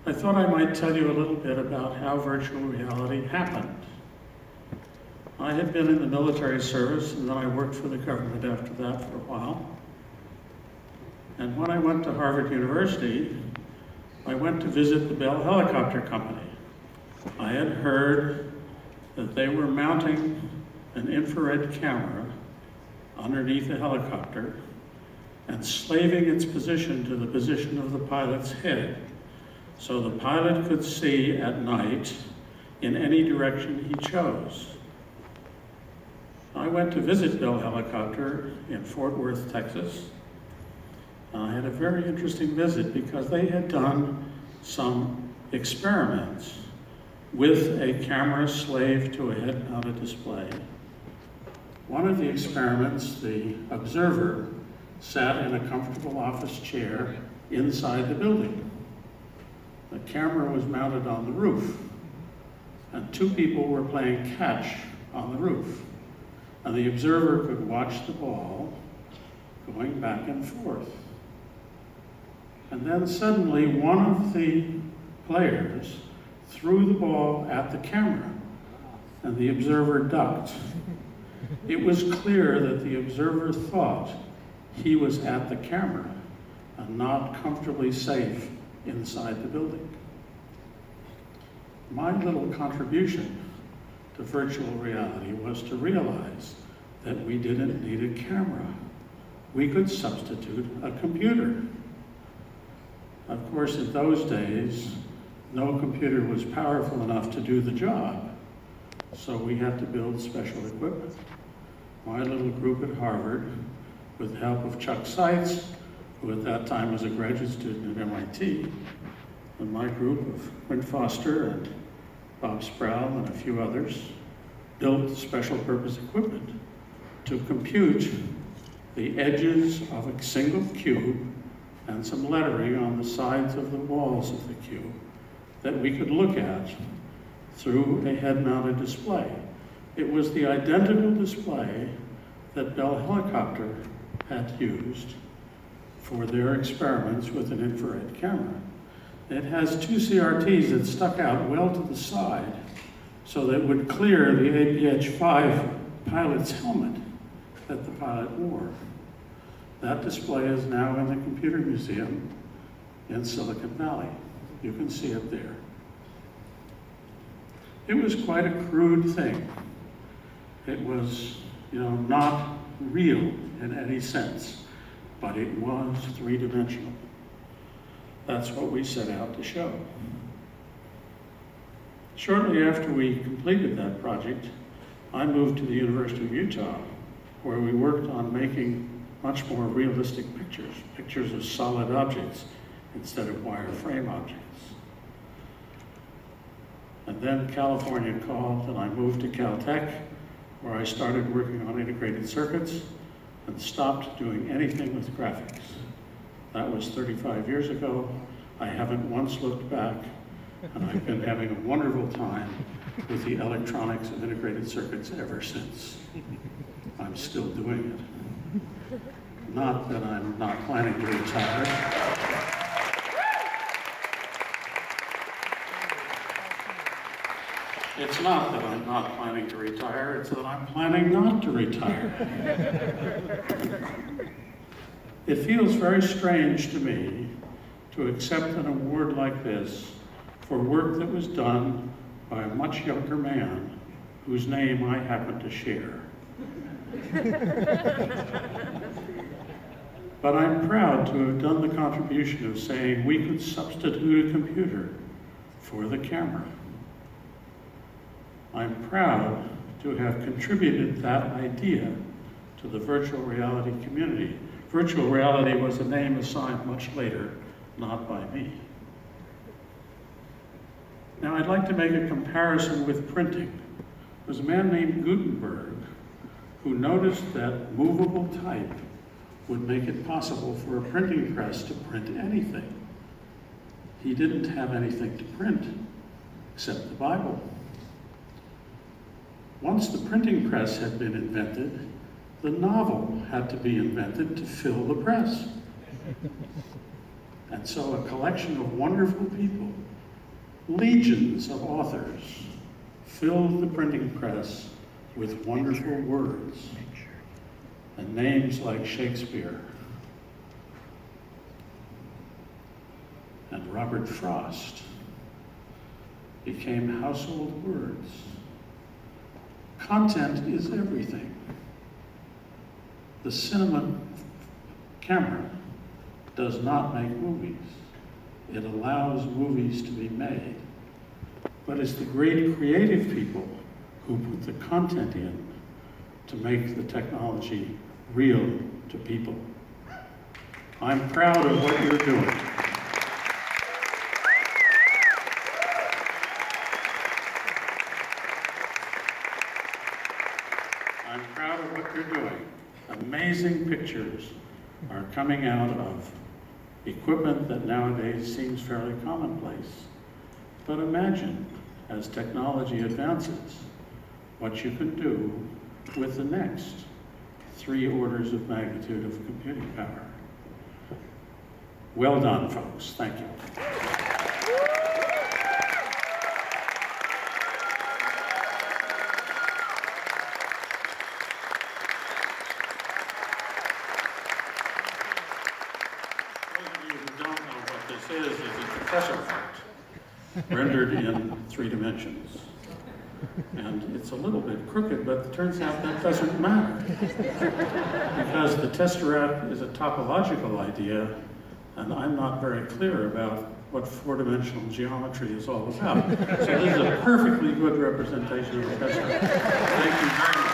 I thought I might tell you a little bit about how virtual reality happened. I had been in the military service, and then I worked for the government after that for a while. And when I went to Harvard University, I went to visit the Bell Helicopter Company. I had heard that they were mounting an infrared camera underneath a helicopter and slaving its position to the position of the pilot's head, so the pilot could see at night in any direction he chose. I went to visit Bell Helicopter in Fort Worth, Texas. I had a very interesting visit because they had done some experiments with a camera slaved to a head-mounted display. One of the experiments, the observer sat in a comfortable office chair inside the building. The camera was mounted on the roof, and two people were playing catch on the roof. And the observer could watch the ball going back and forth. And then suddenly one of the players threw the ball at the camera, and the observer ducked. It was clear that the observer thought he was at the camera and not comfortably safe inside the building. My little contribution to virtual reality was to realize that we didn't need a camera. We could substitute a computer. Of course, in those days, no computer was powerful enough to do the job, so we had to build special equipment. My little group at Harvard, with the help of Chuck Seitz, who at that time was a graduate student at MIT, and my group of Quint Foster and Bob Sproul and a few others, built special purpose equipment to compute the edges of a single cube and some lettering on the sides of the walls of the cube that we could look at through a head-mounted display. It was the identical display that Bell Helicopter had used for their experiments with an infrared camera. It has two CRTs that stuck out well to the side so that it would clear the APH-5 pilot's helmet that the pilot wore. That display is now in the Computer Museum in Silicon Valley. You can see it there. It was quite a crude thing. It was, not real in any sense, but it was three-dimensional. That's what we set out to show. Shortly after we completed that project, I moved to the University of Utah, where we worked on making much more realistic pictures of solid objects instead of wireframe objects. And then California called, and I moved to Caltech, where I started working on integrated circuits and stopped doing anything with graphics. That was 35 years ago. I haven't once looked back, and I've been having a wonderful time with the electronics of integrated circuits ever since. I'm still doing it. Not that I'm not planning to retire. It's not that I'm not planning to retire, it's that I'm planning not to retire. It feels very strange to me to accept an award like this for work that was done by a much younger man whose name I happen to share. But I'm proud to have done the contribution of saying we could substitute a computer for the camera. I'm proud to have contributed that idea to the virtual reality community. Virtual reality was a name assigned much later, not by me. Now I'd like to make a comparison with printing. There was a man named Gutenberg who noticed that movable type would make it possible for a printing press to print anything. He didn't have anything to print except the Bible. Once the printing press had been invented, the novel had to be invented to fill the press. And so a collection of wonderful people, legions of authors, filled the printing press with wonderful words and names like Shakespeare and Robert Frost became household words. Content is everything. The cinema camera does not make movies. It allows movies to be made. But it's the great creative people who put the content in to make the technology real to people. I'm proud of what you're doing. I'm proud of what you're doing. Amazing pictures are coming out of equipment that nowadays seems fairly commonplace. But imagine, as technology advances, what you can do with the next 3 orders of magnitude of computing power. Well done, folks. Thank you. Is a Professor effect rendered in 3 dimensions. And it's a little bit crooked, but it turns out that doesn't matter. Because the tesseract is a topological idea, and I'm not very clear about what 4-dimensional geometry is all about. So this is a perfectly good representation of the tesseract. Thank you very much.